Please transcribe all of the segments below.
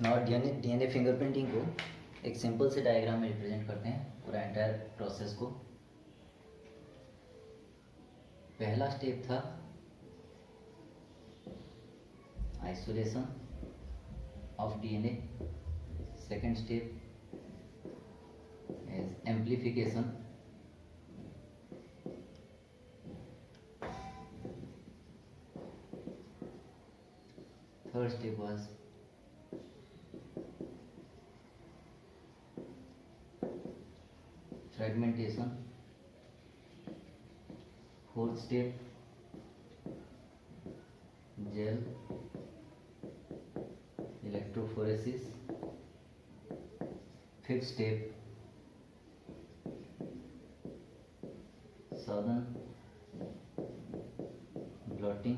Now DNA fingerprinting को एक simple से डायग्राम में रिप्रेजेंट करते हैं पूरा एंटायर प्रोसेस को। पहला स्टेप था isolation of DNA, second step is amplification, third step was fragmentation, fourth step gel electrophoresis, fifth step southern blotting,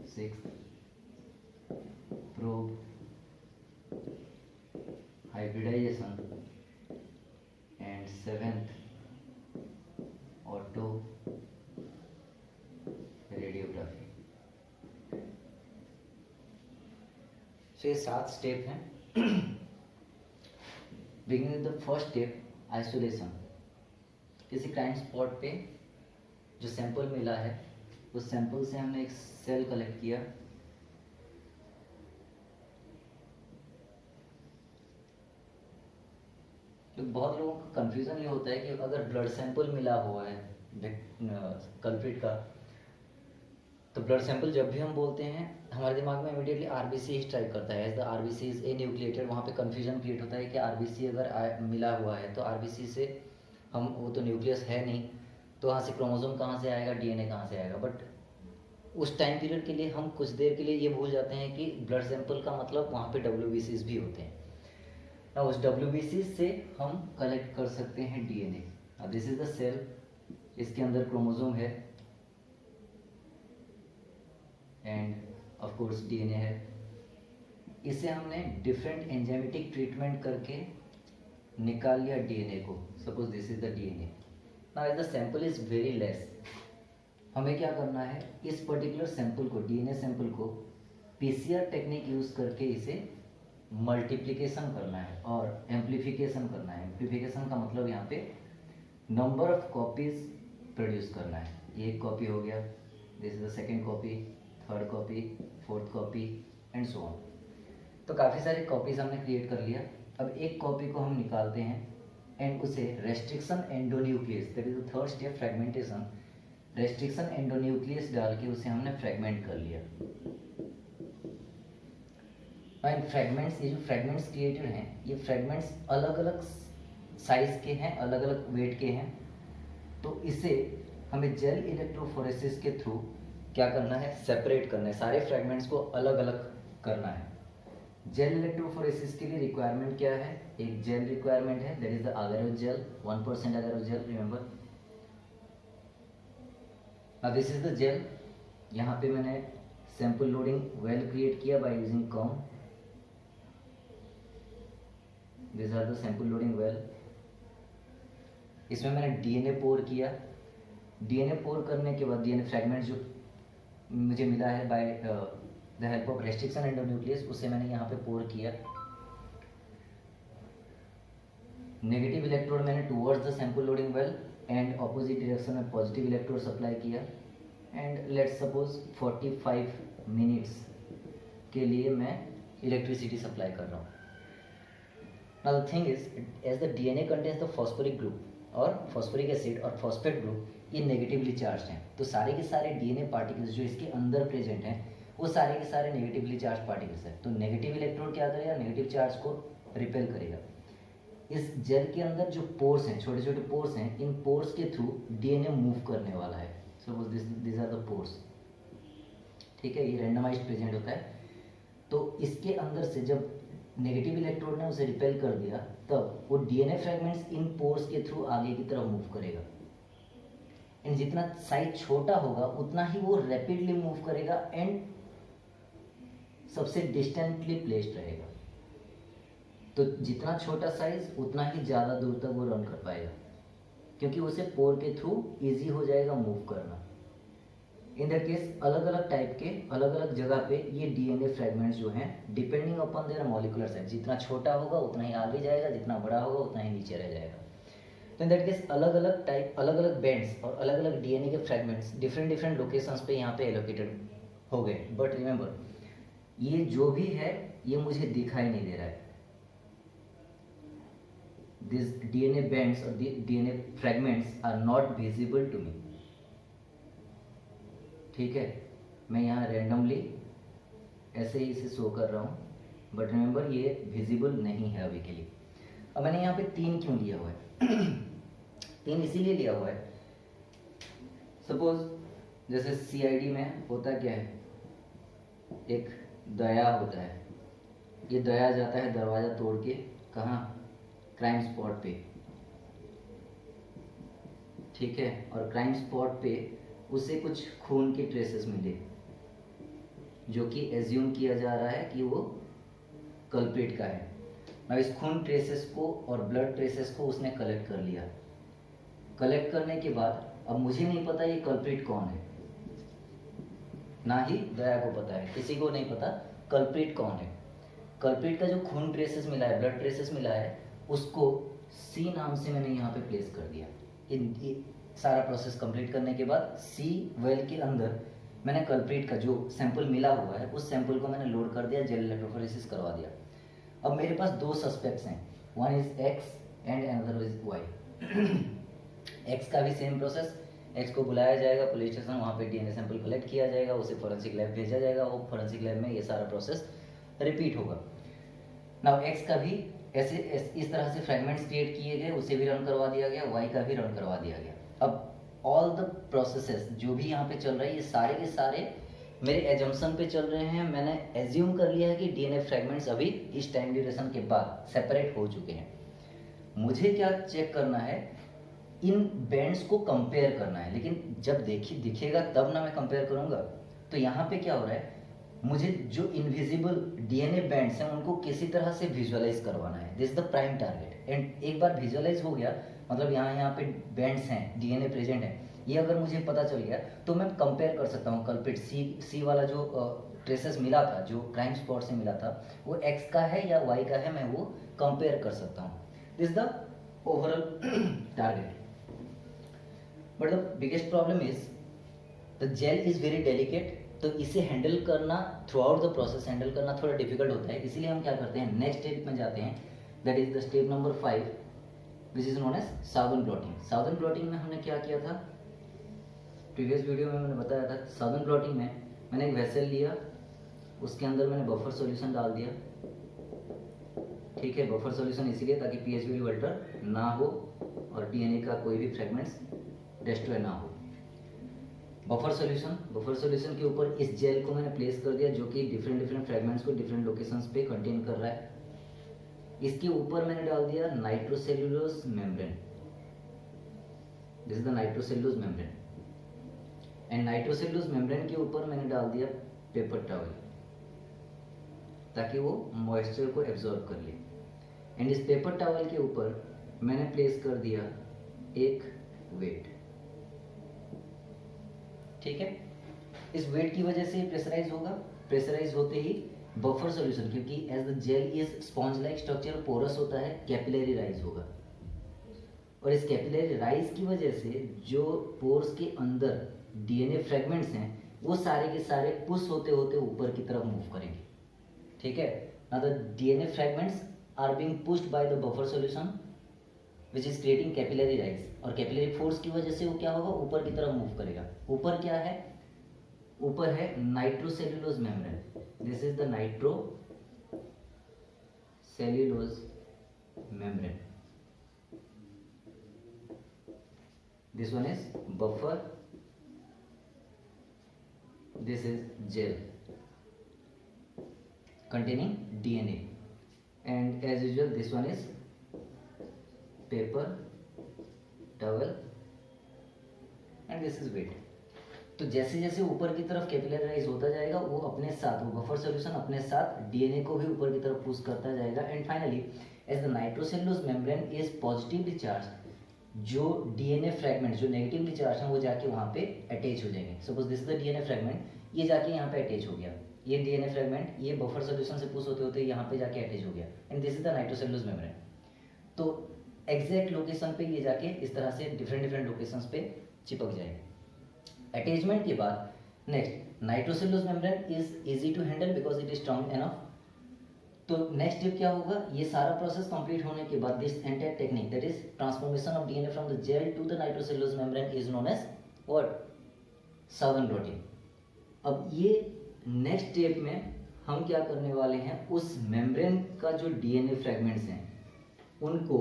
sixth probe hybridization, and seventh auto radiography। तो ये 7 step हैं। Beginning with the first step isolation. किसी crime spot पे जो sample मिला है उस sample से हमने एक सेल कलेक्ट किया, तो बहुत लोगों को कंफ्यूजन ये होता है कि अगर ब्लड सैंपल मिला हुआ है कल्प्रिट का, तो ब्लड सैंपल जब भी हम बोलते हैं हमारे दिमाग में इमीडिएटली आरबीसी स्ट्राइक करता है, as the RBC is a nucleated. वहाँ पे कंफ्यूजन क्रिएट होता है कि आरबीसी अगर मिला हुआ है तो आरबीसी से हम, वो तो न्यूक्लियस है नहीं, तो वहाँ से क्रोमोसोम कहाँ से आएगा, डीएनए कहाँ से आएगा। बट उस टाइम पीरियड के लिए हम कुछ देर के लिए ये भूल जाते हैं कि ब्लड सैंपल का मतलब वहाँ पे डब्ल्यूबीसीज भी होते हैं ना। उस डब्ल्यूबीसीज से हम कलेक्ट कर सकते हैं डीएनए। अब दिस इज द सेल, इसके अंदर क्रोमोसोम है एंड ऑफ कोर्स डीएनए है। इसे हमने डिफरेंट एंजाइमेटिक ट्रीटमेंट करके निकाल लिया डीएनए को। Suppose this is the DNA. Now as the sample is very less, हमें क्या करना है, इस पर्टिकुलर सैंपल को, डीएनए सैंपल को पीसीआर टेक्निक यूज करके इसे मल्टीप्लिकेशन करना है और एम्प्लीफिकेशन करना है। एम्प्लीफिकेशन का मतलब यहाँ पे नंबर ऑफ कॉपीज प्रोड्यूस करना है। ये एक कॉपी हो गया, this is the second copy, third copy, fourth copy and so on. तो काफ़ी सारी कॉपीज हमने क्रिएट कर लिया। अब एक कॉपी को हम निकालते हैं एंड उसे restriction endonuclease, that is the third step, fragmentation. Restriction endonuclease डाल के उसे हमने फ्रेगमेंट कर लिया। एंड फ्रेगमेंट्स, ये जो फ्रेगमेंट्स क्रिएटेड हैं, ये फ्रेगमेंट्स अलग अलग साइज के हैं, अलग अलग वेट के हैं। तो इसे हमें जेल इलेक्ट्रोफोरेसिस के थ्रू क्या करना है, सेपरेट करना है, सारे फ्रेगमेंट्स को अलग अलग करना है। जेल इलेक्ट्रोफोरेसिस के लिए रिक्वायरमेंट क्या है, एक जेल रिक्वायरमेंट है, that is the agarose gel, 1% agarose gel, remember. अब दिस इज द जेल। यहाँ पे मैंने सैंपल लोडिंग वेल क्रिएट किया by using comb. This are the sample loading well. इसमें मैंने डीएनए पोर किया। डीएनए पोर करने के बाद डीएनए फ्रेगमेंट जो मुझे मिला है by the help of restriction endonuclease, उसे मैंने यहाँ पे पोर किया। नेगेटिव इलेक्ट्रोड मैंने towards the sample loading well and opposite direction में पॉजिटिव इलेक्ट्रोड सप्लाई किया। एंड लेट्स सपोज 45 मिनट्स के लिए मैं इलेक्ट्रिसिटी सप्लाई कर रहा हूँ। Now the thing is, as the DNA contains the phosphoric group और phosphoric acid और phosphate group, ये नेगेटिवली चार्ज हैं। तो सारे के सारे डीएनए पार्टिकल्स जो इसके अंदर प्रेजेंट हैं वो सारे के सारे नेगेटिवली चार्ज पार्टिकल्स हैं। तो नेगेटिव इलेक्ट्रोड क्या करेगा, नेगेटिव चार्ज को रिपेल करेगा। इस जेल के अंदर जो पोर्स हैं, छोटे छोटे पोर्स हैं, इन पोर्स के थ्रू डीएनए मूव करने वाला है। Suppose this are the pores, ठीक है, ये रैंडमाइज्ड प्रेजेंट होता है। तो इसके अंदर से जब नेगेटिव इलेक्ट्रोड ने उसे रिपेल कर दिया, तब वो डीएनए फ्रेगमेंट्स इन पोर्स के थ्रू आगे की तरफ मूव करेगा। एंड जितना साइज छोटा होगा उतना ही वो रैपिडली मूव करेगा एंड सबसे डिस्टेंटली प्लेस्ड रहेगा। तो जितना छोटा साइज उतना ही ज़्यादा दूर तक वो रन कर पाएगा, क्योंकि उसे पोर के थ्रू इजी हो जाएगा मूव करना। इन दैट केस अलग अलग टाइप के अलग अलग जगह पे ये डीएनए फ्रेगमेंट्स जो हैं depending upon their molecular size, जितना छोटा होगा उतना ही आगे जाएगा, जितना बड़ा होगा उतना ही नीचे रह जाएगा। तो इन दैट केस अलग अलग टाइप अलग अलग बैंड्स और अलग अलग डीएनए के फ्रेगमेंट्स डिफरेंट डिफरेंट लोकेशंस पे यहाँ पे एलोकेटेड हो गए। बट रिमेंबर, ये जो भी है ये मुझे दिखाई नहीं दे रहा है। दिस डीएनए बैंड्स और DNA fragments are not visible to me. ठीक है, मैं यहाँ रैंडमली ऐसे ही इसे शो कर रहा हूँ, बट रिमेंबर ये विजिबल नहीं है अभी के लिए। अब मैंने यहाँ पे 3 क्यों लिया हुआ है? 3 इसीलिए लिया हुआ है, सपोज जैसे सीआईडी में होता क्या है, एक दया होता है, ये दया जाता है दरवाज़ा तोड़ के कहाँ, क्राइम स्पॉट पे। ठीक है, और क्राइम स्पॉट पे उसे कुछ खून के ट्रेसेस मिले जो कि एज्यूम किया जा रहा है कि वो कल्प्रिट का है। अब इस खून ट्रेसेस को और ब्लड ट्रेसेस को उसने कलेक्ट कर लिया। कलेक्ट करने के बाद अब मुझे नहीं पता ये कल्प्रिट कौन है, ना ही दया को पता है, किसी को नहीं पता कल्प्रिट कौन है। कल्प्रिट का जो खून ट्रेसेस मिला है, ब्लड ट्रेसेस मिला है, उसको सी नाम से मैंने यहाँ पे प्लेस कर दिया। सारा प्रोसेस कंप्लीट करने के बाद सी वेल के अंदर मैंने कल्प्रिट का जो सैंपल मिला हुआ है उस सैंपल को मैंने लोड कर दिया, जेल इलेक्ट्रोफोरेसिस करवा दिया। अब मेरे पास 2 सस्पेक्ट्स हैं, one is X and another is Y. X का भी सेम प्रोसेस, एक्स को बुलाया जाएगा पुलिस स्टेशन, वहाँ पे डीएनए सैंपल कलेक्ट किया जाएगा, उसे फॉरेंसिक लैब भेजा जाएगा, वो फॉरेंसिक लैब में ये सारा प्रोसेस रिपीट होगा। नाउ एक्स का भी ऐसे इस तरह से फ्रेगमेंट्स क्रिएट किए गए, उसे भी रन करवा दिया गया, वाई का भी रन करवा दिया गया। अब ऑल द प्रोसेसेस जो भी यहाँ पे चल रहा है ये सारे के सारे मेरे एजम्पशन पे चल रहे हैं। मैंने एज्यूम कर लिया है कि डीएनए फ्रेगमेंट्स अभी इस टाइम ड्यूरेशन के बाद सेपरेट हो चुके हैं। मुझे क्या चेक करना है, इन बैंड्स को कंपेयर करना है, लेकिन जब दिखेगा तब ना मैं कंपेयर करूँगा। तो यहाँ पे क्या हो रहा है, मुझे जो इनविजिबल डीएनए बैंड्स हैं उनको किसी तरह से विजुअलाइज करवाना है। This is the prime target. And एक बार विजुअलाइज हो गया, मतलब यहाँ पे बैंड्स हैं, डीएनए प्रेजेंट है, ये अगर मुझे पता चल गया तो मैं कंपेयर कर सकता हूँ कल्प्रिट सी वाला जो ट्रेसेस मिला था, जो क्राइम स्पॉट से मिला था, वो एक्स का है या वाई का है, मैं वो कंपेयर कर सकता हूँ। This the overall target. But the biggest problem is the gel is very delicate, तो इसे हैंडल करना, throughout the process handle करना थोड़ा डिफिकल्ट होता है। इसीलिए हम क्या करते हैं, नेक्स्ट स्टेप में जाते हैं, that is the step number 5 which is known as Southern blotting. Southern blotting में हमने क्या किया था, प्रीवियस वीडियो में मैंने बताया था। साउदर्न ब्लॉटिंग में मैंने एक वेसल लिया, उसके अंदर मैंने बफर सॉल्यूशन डाल दिया। ठीक है, बफर सॉल्यूशन इसीलिए ताकि पीएचबी अल्टर ना हो और डीएनए का कोई भी फ्रेगमेंट्स डिस्ट्रॉय ना हो। बफर सॉल्यूशन के ऊपर इस जेल को मैंने प्लेस कर दिया, जो कि डिफरेंट फ्रेगमेंट्स को डिफरेंट लोकेशंस पे कंटेन कर रहा है। इसके ऊपर मैंने डाल दिया nitrocellulose membrane. This is the nitrocellulose membrane. And nitrocellulose membrane के ऊपर मैंने डाल दिया पेपर टॉवल, ताकि वो मॉइस्चर को एब्जॉर्ब कर ले। एंड इस पेपर टॉवल के ऊपर मैंने प्लेस कर दिया एक वेट। ठीक है, इस वेट की वजह से प्रेशराइज होगा। प्रेशराइज होते ही बफर सॉल्यूशन, क्योंकि as the gel is sponge like structure, porous होता है, कैपिलरी राइज होगा। और इस कैपिलरी राइज की वजह से जो पोर्स के अंदर डीएनए फ्रेगमेंट्स हैं वो सारे के सारे पुश होते होते ऊपर की तरफ मूव करेंगे। ठीक है, now the DNA fragments are being pushed by the buffer solution which is creating capillary rise, और कैपिलरी फोर्स की वजह से वो क्या होगा, ऊपर की तरफ मूव करेगा। ऊपर क्या है, ऊपर है nitrocellulose membrane. This is the nitrocellulose membrane. This one is buffer, this is gel containing DNA, and as usual this one is paper towel and this is weight. तो जैसे जैसे ऊपर की तरफ कैपिलराइज होता जाएगा वो अपने साथ, वो बफर सॉल्यूशन अपने साथ डीएनए को भी ऊपर की तरफ पुश करता जाएगा। And finally as the nitrocellulose membrane is positively charge, जो डीएनए फ्रैगमेंट जो नेगेटिवली चार्ज है वो जाके वहाँ पे अटैच हो जाएंगे। Suppose this is the DNA fragment, ये जाके यहाँ पे अटैच हो गया, ये डीएनए फ्रैगमेंट ये बफर सोल्यूशन से पुश होते होते यहाँ पे जाके अटैच हो गया, and this is the nitrocellulose membrane. तो एग्जैक्ट लोकेशन पे ये जाके इस तरह से डिफरेंट डिफरेंट लोकेशंस पे चिपक जाएगा। अटैचमेंट के बाद next nitrocellulose membrane is easy to handle because it is strong enough. तो नेक्स्ट स्टेप क्या होगा, ये सारा प्रोसेस कंप्लीट होने के बाद this entire technique that is transformation of DNA from the gel to the nitrocellulose membrane is known as what, Southern protein. अब ये नेक्स्ट स्टेप में हम क्या करने वाले हैं, उस मेम्ब्रेन का जो डीएनए फ्रैगमेंट्स हैं उनको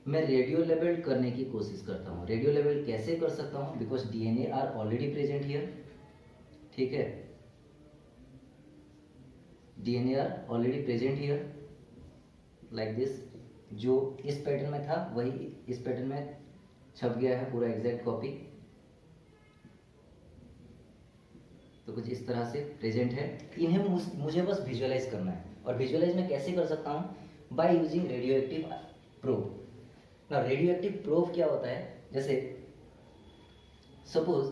मैं रेडियो लेबल्ड करने की कोशिश करता हूँ। रेडियो लेबल्ड कैसे कर सकता हूँ, because DNA are already present here, ठीक है, DNA are already present here like this. जो इस पैटर्न में था वही इस पैटर्न में छप गया है, पूरा एग्जैक्ट कॉपी। तो कुछ इस तरह से प्रेजेंट है। इन्हें मुझे बस विजुअलाइज करना है, और विजुअलाइज मैं कैसे कर सकता हूँ, by using radio active probe. ना रेडियो एक्टिव प्रोब क्या होता है, जैसे suppose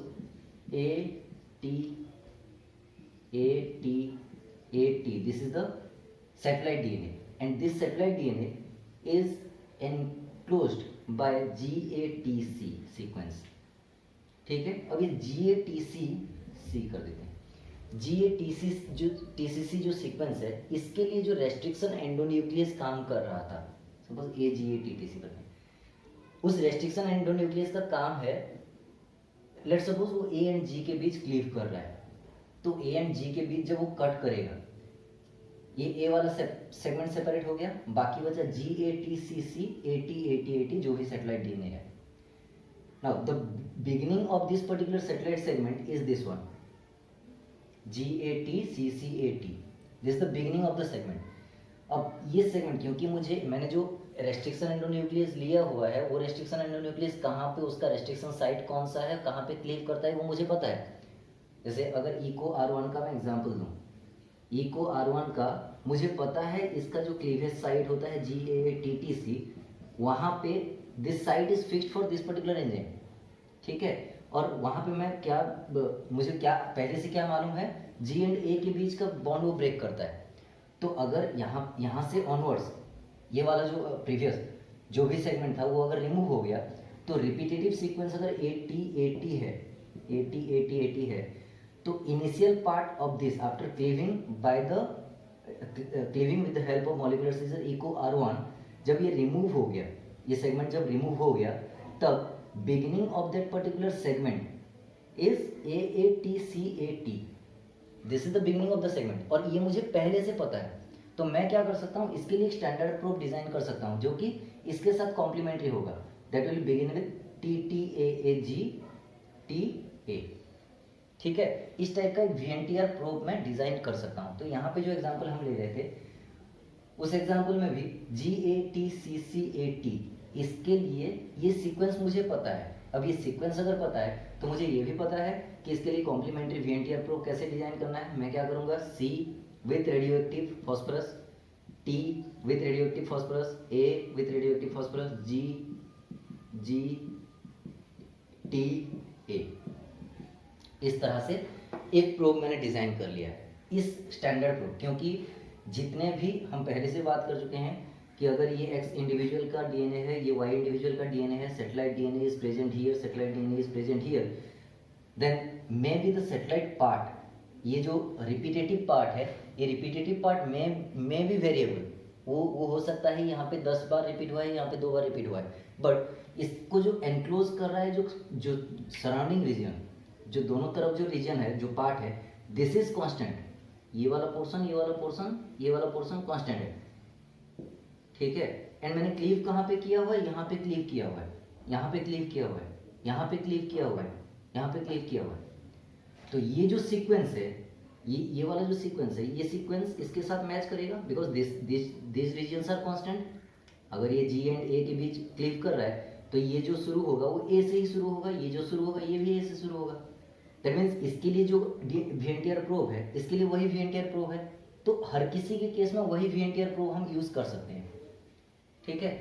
AT this is the satellite DNA and this satellite DNA is enclosed by GATC sequence, ठीक है। अब ये GATC कर देते हैं। GATC जो TCC जो सीक्वेंस है, इसके लिए जो रेस्ट्रिक्शन एंडोन्यूक्लियस काम कर रहा था, सपोज AGATTC करते हैं, उस रेस्ट्रिक्शन एंडोन्यूक्लियस का काम है, लेट्स सपोज वो A एंड G के बीच क्लीव कर रहा है, तो A एंड G के बीच जब वो कट करेगा, ये A वाला सेगमेंट सेपरेट हो गया, बाकी बचा GATCC AT जो भी सैटेलाइट डीएनए है। Now the beginning of this particular satellite segment is this one, GATCC this is the beginning of the segment. अब ये सेगमेंट क्योंकि मैंने जो रेस्ट्रिक्शन एंडोन्यूक्लियस लिया हुआ है, वो रेस्ट्रिक्शन एंडोन्यूक्लियस कहाँ पे, उसका रेस्ट्रिक्शन साइट कौन सा है, कहाँ पे क्लीव करता है, वो मुझे पता है। जैसे अगर इको R1 का मैं एग्जांपल दूं, इको R1 का मुझे पता है इसका जो क्लीवेज साइट होता है GATTC, वहाँ पे this site is fixed for this particular enzyme, ठीक है। और वहाँ पे मैं क्या, मुझे क्या पहले से क्या मालूम है, G एंड A के बीच का बॉन्ड वो ब्रेक करता है। तो अगर यहाँ से ऑनवर्ड्स ये वाला जो प्रीवियस जो भी सेगमेंट था वो अगर रिमूव हो गया, तो रिपीटेटिव सीक्वेंस अगर AT है, तो initial part of this after cleaving with the help of molecular scissor eco R1, जब ये रिमूव हो गया, ये सेगमेंट जब रिमूव हो गया, तब beginning of that particular segment is AATCAT, this is the beginning of the segment, और ये मुझे पहले से पता है। तो मैं क्या कर सकता हूँ, इसके लिए एक स्टैंडर्ड प्रोब डिजाइन कर सकता हूँ जो कि इसके साथ कॉम्प्लीमेंट्री होगा, that will begin with TTAAGTA, ठीक है। इस टाइप का एक VNTR प्रोब मैं डिजाइन कर सकता हूँ। तो यहाँ पे जो एग्जांपल हम ले रहे थे, उस एग्जांपल में भी GATCCAT, इसके लिए ये सीक्वेंस मुझे पता है। अब ये सीक्वेंस अगर पता है तो मुझे ये भी पता है कि इसके लिए कॉम्प्लीमेंट्री VNTR प्रोब कैसे डिजाइन करना है। मैं क्या करूँगा, C with radioactive phosphorus, T with radioactive phosphorus, A with radioactive phosphorus, G T A, इस तरह से एक प्रोब मैंने डिजाइन कर लिया है, इस स्टैंडर्ड प्रोब। क्योंकि जितने भी हम पहले से बात कर चुके हैं कि अगर ये X इंडिविजुअल का DNA है, ये Y इंडिविजुअल का DNA है, satellite DNA is present here, satellite DNA is present here, then may be the satellite part, ये जो रिपीटेटिव पार्ट है, ये रिपीटेटिव पार्ट में भी वेरिएबल, वो हो सकता है यहाँ पे 10 बार रिपीट हुआ है, यहाँ पे 2 बार रिपीट हुआ है, बट इसको जो एनक्लोज कर रहा है, जो सराउंडिंग रीजन, जो दोनों तरफ जो रीजन है, जो पार्ट है, दिस इज कांस्टेंट। ये वाला पोर्शन, ये वाला पोर्शन, ये वाला पोर्शन कांस्टेंट है, ठीक है। एंड मैंने क्लीव कहाँ पे किया हुआ है, यहाँ पे क्लीव किया हुआ है, यहाँ पे क्लीव किया हुआ है, यहाँ पे क्लीव किया हुआ है, यहाँ पे क्लीव किया हुआ है। तो ये जो सीक्वेंस है, ये वाला जो सीक्वेंस है, ये सीक्वेंस इसके साथ मैच करेगा, because this regions are constant. अगर ये G एंड A के बीच क्लीव कर रहा है, तो ये जो शुरू होगा वो A से ही शुरू होगा, ये जो शुरू होगा ये भी A से शुरू होगा। दैट मीन्स इसके लिए जो VNTR प्रोब है, इसके लिए वही VNTR प्रोब है। तो हर किसी के केस में वही VNTR प्रोब हम यूज कर सकते हैं, ठीक है।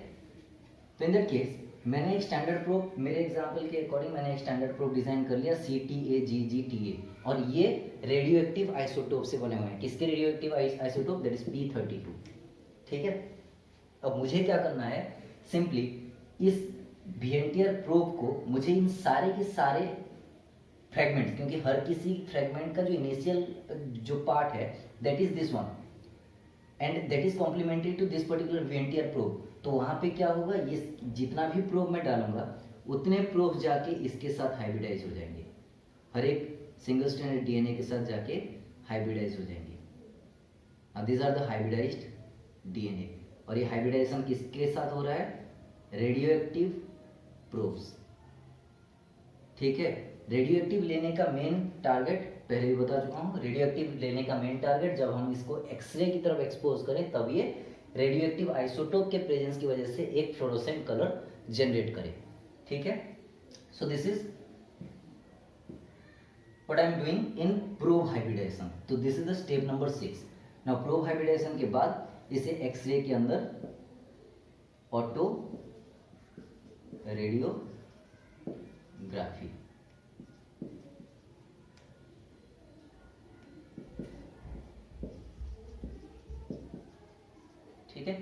तो इन दैट केस मैंने एक स्टैंडर्ड प्रोब, मेरे एग्जांपल के अकॉर्डिंग मैंने एक स्टैंडर्ड प्रोब डिजाइन कर लिया CTAGGTA, और ये रेडियो एक्टिव आइसोटोप से बने हुए हैं। किसके radio active isotope? That is P32। ठीक है, अब मुझे क्या करना है, सिंपली इस विएंटियर प्रोब को मुझे इन सारे के सारे फ्रेगमेंट्स, क्योंकि हर किसी फ्रेगमेंट का जो इनिशियल जो पार्ट है that is this one and that is complementary to this particular विएंटियर प्रोब। तो वहां पे क्या होगा, ये जितना भी प्रोब मैं डालूंगा उतने प्रोब जाके इसके साथ हाइब्रिडाइज हो जाएंगे, हर एक सिंगल स्ट्रैंडेड डीएनए के साथ जाके हाइब्रिडाइज हो जाएंगे। This are the hybridized DNA, और ये हाइब्रिडाइजेशन किसके साथ हो रहा है? Radioactive probes. ठीक है, रेडियो एक्टिव लेने का मेन टारगेट पहले भी बता चुका हूँ, रेडियो एक्टिव लेने का मेन टारगेट जब हम इसको एक्सरे की तरफ एक्सपोज करें तब ये रेडियो एक्टिव आइसोटोप के प्रेजेंस की वजह से एक फ्लोरोसेंट कलर जनरेट करे। ठीक है, so this is what I am doing in probe hybridization. तो this is the step number 6। Now probe hybridization के बाद इसे एक्सरे के अंदर ऑटो रेडियोग्राफी, ठीक है।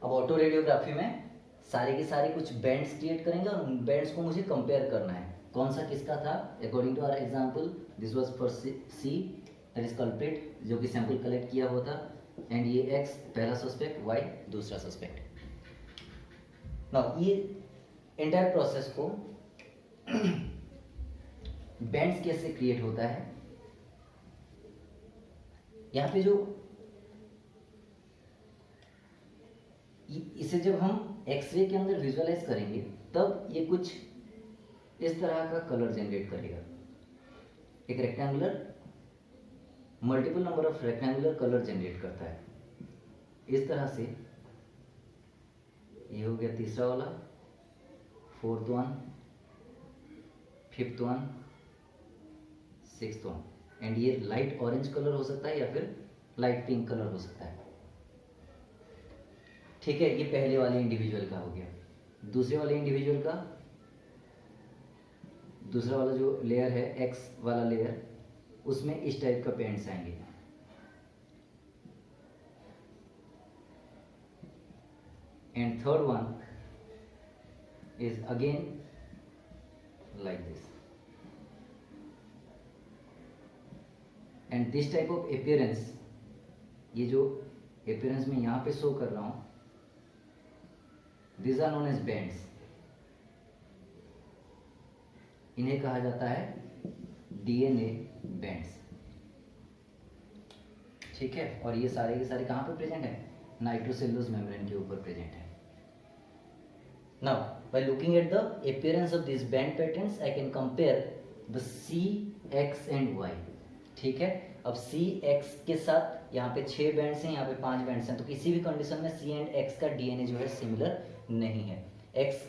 अब ऑटो रेडियोग्राफी में सारे के सारे कुछ बैंड्स क्रिएट करेंगे और उन बैंड्स को मुझे कंपेयर करना है, कौन सा किसका था। According to our example this was for C, that is culprit, जो कि सैंपल कलेक्ट किया हुआ था, एंड ये एक्स पहला सस्पेक्ट, वाई दूसरा सस्पेक्ट। नाउ ये एंटायर प्रोसेस को बैंड्स कैसे क्रिएट होता है, यहाँ पे जो इसे जब हम एक्सरे के अंदर विजुअलाइज करेंगे तब ये कुछ इस तरह का कलर जनरेट करेगा, एक rectangular, multiple number of rectangular colour generate करता है इस तरह से। ये हो गया तीसरा वाला, fourth one, fifth one, sixth one, and ये लाइट ऑरेंज कलर हो सकता है या फिर लाइट पिंक कलर हो सकता है। ठीक है, ये पहले वाले इंडिविजुअल का हो गया। दूसरे वाले इंडिविजुअल का दूसरा वाला जो लेयर है, एक्स वाला लेयर, उसमें इस टाइप का पेंट्स आएंगे। And third one is again like this, and this type of appearance, ये जो अपीयरेंस में यहां पे शो कर रहा हूं, these are known as bands, इन्हें कहा जाता है डीएनए बैंड्स। ठीक है, और ये सारे के सारे कहाँ पे प्रेजेंट है? नाइट्रोसेलुलोज मेम्ब्रेन के ऊपर प्रेजेंट है। Now by looking at the appearance of this band patterns I can compare the C, X and Y. ठीक है, अब सी एक्स के साथ यहाँ पे 6 बैंड्स हैं, यहाँ पे 5 बैंड्स हैं, तो किसी भी कंडीशन में सी एंड एक्स का डीएनए जो है सिमिलर नहीं है। एक्स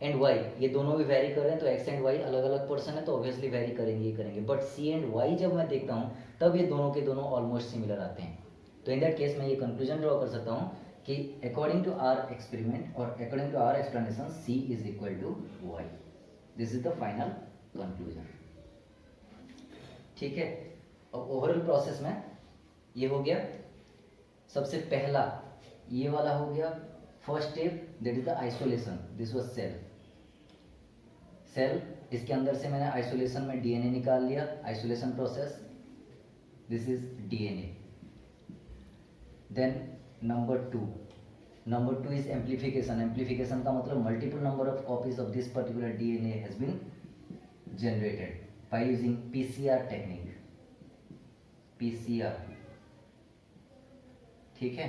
एंड वाई ये दोनों भी वेरी कर रहे हैं, तो एक्स एंड वाई अलग अलग पर्सन है तो ऑब्वियसली वेरी करेंगे ही करेंगे, बट सी एंड वाई जब मैं देखता हूँ तब ये दोनों के दोनों ऑलमोस्ट सिमिलर आते हैं। तो इन दैट केस मैं ये कंक्लूजन ड्रॉ कर सकता हूँ कि अकॉर्डिंग टू आवर एक्सपेरिमेंट और according to our explanation C is equal to Y. This is the final conclusion. ठीक है, अब ओवरऑल प्रोसेस में ये हो गया। सबसे पहला ये वाला हो गया first step, that is the isolation. This was cell, इसके अंदर से मैंने आइसोलेशन में डीएनए निकाल लिया, isolation process, this is DNA. Then number two is amplification. Amplification का मतलब multiple number of copies of this particular DNA has been generated by using PCR technique, PCR. ठीक है,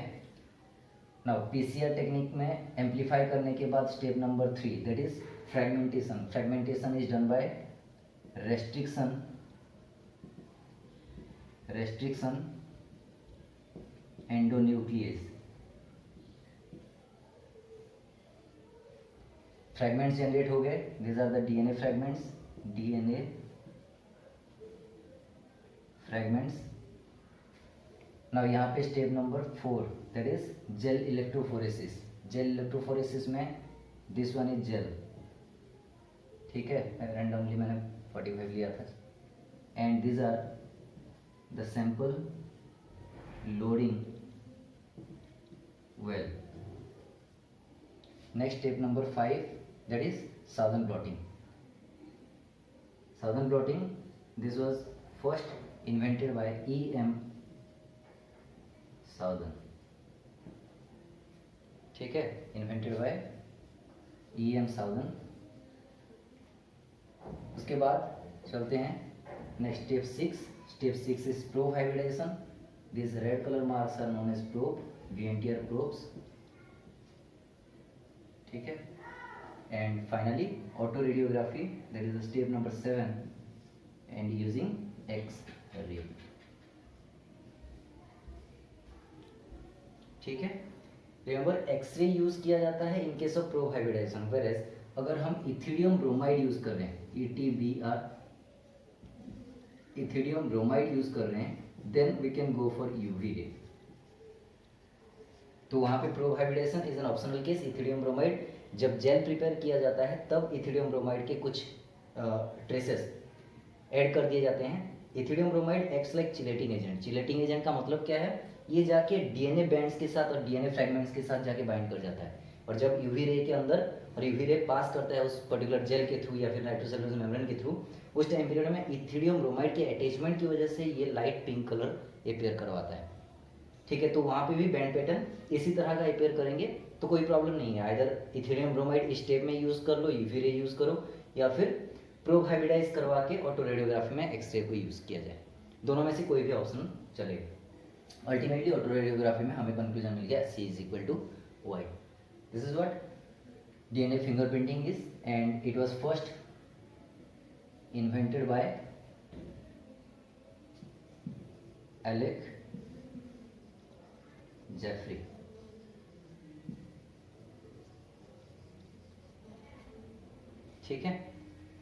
नाउ पीसीआर टेक्निक में amplify करने के बाद step number 3 that is fragmentation. Fragmentation is done bye restriction endonuclease. Fragments generate हो गए, these are the DNA fragments. Now यहाँ पे step number 4 that is gel electrophoresis. Gel electrophoresis में this one is gel, ठीक है, randomly मैंने 45 लिया था। And this are the sample loading well. Next step number 5, that is Southern blotting. Southern blotting, this was first invented by E.M. Southern. ठीक है, invented by E.M. Southern. उसके बाद चलते हैं next step 6. Step 6 is probe hybridization. These red color marks are known as probe, VNTR probes. ठीक है, and finally auto radiography, that is the step number 7, and using X-ray. ठीक है, remember x ray use किया जाता है in case of probe hybridization, whereas अगर हम ethidium bromide use कर रहे हैं, ETBR, इथिडियम ब्रोमाइड यूज कर रहे हैं, then we can go for UV ray. तो वहाँ पे probe hybridization is an optional case. Ethidium bromide जब जेल प्रिपेयर किया जाता है तब इथिडियम ब्रोमाइड के कुछ ट्रेसेस ऐड कर दिए जाते हैं। Ethidium bromide acts like chelating agent. Chelating agent का मतलब क्या है, ये जाके डीएनए बैंड्स के साथ और डीएनए फ्रैगमेंट्स के साथ जाके बाइंड कर जाता है, और जब यूवी रे के अंदर और यूवी रे पास करता है उस पर्टिकुलर जेल के थ्रू या फिर नाइट्रोसेलुलोज मेम्ब्रेन के थ्रू, उस टाइम पीरियड में इथिडियम ब्रोमाइड के अटैचमेंट की वजह से ये लाइट पिंक कलर अपेयर करवाता है। ठीक है, तो वहाँ पे भी बैंड पैटर्न इसी तरह का अपेयर करेंगे, तो कोई प्रॉब्लम नहीं है। आइदर इथिडियम ब्रोमाइड स्टेप में यूज़ कर लो, यूवी रे यूज़ करो, या फिर प्रोब हाइब्रिडाइज करवा के ऑटो रेडियोग्राफी में एक्सरे को यूज़ किया जाए। दोनों में से कोई भी ऑप्शन चलेगा। अल्टीमेटली ऑटो रेडियोग्राफी में हमें कंक्लूजन मिल गया C = Y। This is what DNA fingerprinting is, and it was first invented by Alec Jeffrey. ठीक है,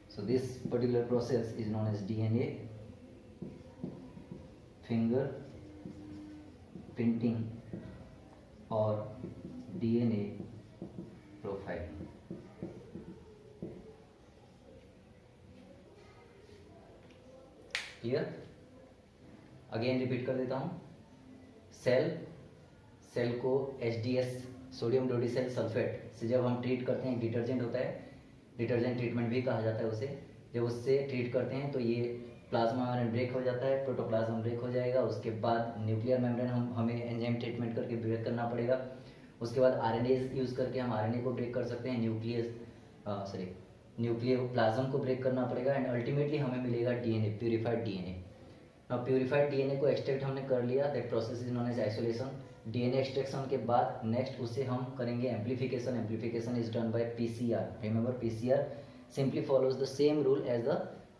so this particular process is known as DNA finger printing or DNA profiling. Clear? Again repeat कर देता हूँ। Cell को HDS sodium डोडिसेल sulphate से जब हम treat करते हैं, डिटर्जेंट होता है, डिटर्जेंट ट्रीटमेंट भी कहा जाता है उसे, जब उससे ट्रीट करते हैं तो ये प्लाज्मा मेम्ब्रेन ब्रेक हो जाता है, प्रोटोप्लाज्म ब्रेक हो जाएगा। उसके बाद न्यूक्लियर मेम्ब्रेन हमें एंजाइम ट्रीटमेंट करके ब्रेक करना पड़ेगा। उसके बाद RNAs यूज़ करके हम RNA को ब्रेक कर सकते हैं, न्यूक्लियर प्लाज्म को ब्रेक करना पड़ेगा, एंड अल्टीमेटली हमें मिलेगा DNA, प्यूरिफाइड DNA। अब प्यूरिफाइड DNA को एक्सट्रैक्ट हमने कर लिया, that process is known as isolation. DNA extraction के बाद नेक्स्ट उसे हम करेंगे amplification. Amplification is done by PCR। Remember PCR simply follows the same rule as the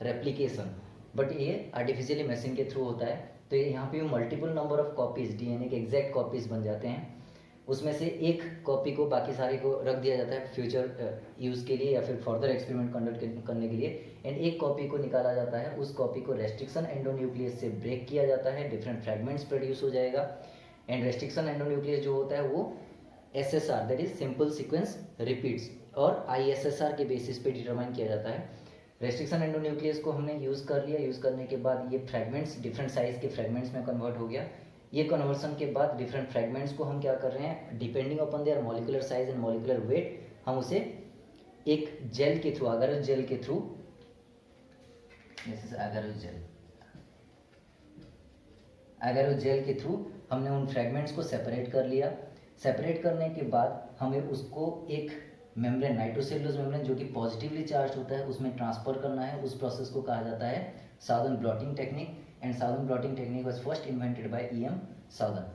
replication, but ये आर्टिफिशियली मशीन के थ्रू होता है। तो यहाँ पे multiple number of copies DNA के एग्जैक्ट कॉपीज बन जाते हैं, उसमें से एक कॉपी को बाकी सारे को रख दिया जाता है फ्यूचर यूज़ के लिए या फिर फर्दर एक्सपेरिमेंट कंडक्ट करने के लिए, एंड एक कॉपी को निकाला जाता है। उस कॉपी को रेस्ट्रिक्शन एंडोन्यूक्लियस से ब्रेक किया जाता है, डिफरेंट फ्रैगमेंट्स प्रोड्यूस हो जाएगा, एंड रेस्ट्रिक्शन एंडोन्यूक्लियस जो होता है वो SSR that is simple sequence repeats और ISSR के बेसिस पे डिटरमाइन किया जाता है। रेस्ट्रिक्शन एंडोन्यूक्लियस को हमने यूज़ कर लिया, यूज़ करने के बाद ये फ्रैगमेंट्स डिफरेंट साइज के फ्रैगमेंट्स में कन्वर्ट हो गया। ये कन्वर्सन के बाद डिफरेंट फ्रैगमेंट्स को हम क्या कर रहे हैं, depending upon their molecular size and molecular weight, हम उसे एक जेल के थ्रू, अगारोस जेल के थ्रू, अगारोस जेल के थ्रू हमने उन फ्रैगमेंट्स को सेपरेट कर लिया। सेपरेट करने के बाद हमें उसको एक मेम्ब्रेन, नाइट्रोसेलुलोज मेम्ब्रेन जो कि पॉजिटिवली चार्ज होता है, उसमें ट्रांसफर करना है। उस प्रोसेस को कहा जाता है southern blotting technique, and southern blotting technique was first invented by E.M. Southern.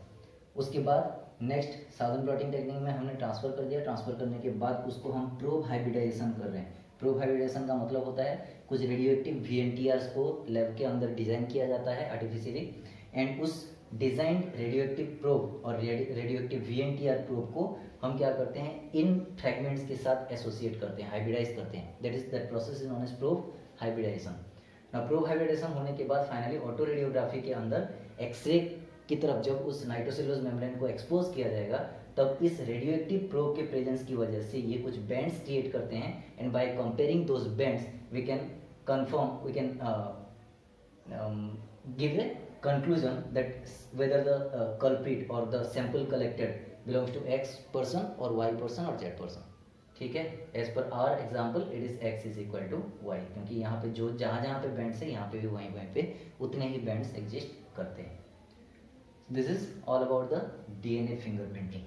उसके बाद नेक्स्ट साउदर्न ब्लॉटिंग टेक्निक में हमने ट्रांसफर कर दिया। ट्रांसफर करने के बाद उसको हम प्रोब हाइब्रिडाइजेशन कर रहे हैं। प्रोब हाइब्रिडाइजेशन का मतलब होता है कुछ रेडियो एक्टिव VNTRs को लैब के अंदर डिजाइन किया जाता है आर्टिफिशियली, एंड उस डिजाइन रेडियो एक्टिव प्रोब और रेडियो एक्टिव VNTR प्रोब को हम क्या करते हैं, इन फ्रैगमेंट्स के साथ एसोसिएट करते हैं, हाइब्रिडाइज करते हैं। That process is known as probe hybridization. Probe hybridization होने के बाद फाइनली ऑटो रेडियोग्राफी के अंदर एक्सरे की तरफ जब उस नाइट्रोसेलुलोज मेम्ब्रेन को एक्सपोज किया जाएगा तब इस रेडियोएक्टिव प्रोब के प्रेजेंस की वजह से ये कुछ बैंड्स क्रिएट करते हैं, and by comparing those bands we can give a conclusion that whether the culprit or the sample collected belongs to X person or Y person or Z person. ठीक है, as per our example it is X is equal to Y, क्योंकि यहाँ पे जो जहाँ जहाँ पे bands है यहाँ पे भी वहीं वहीं पे उतने ही बैंड्स एग्जिस्ट करते हैं. This is all about the DNA fingerprinting.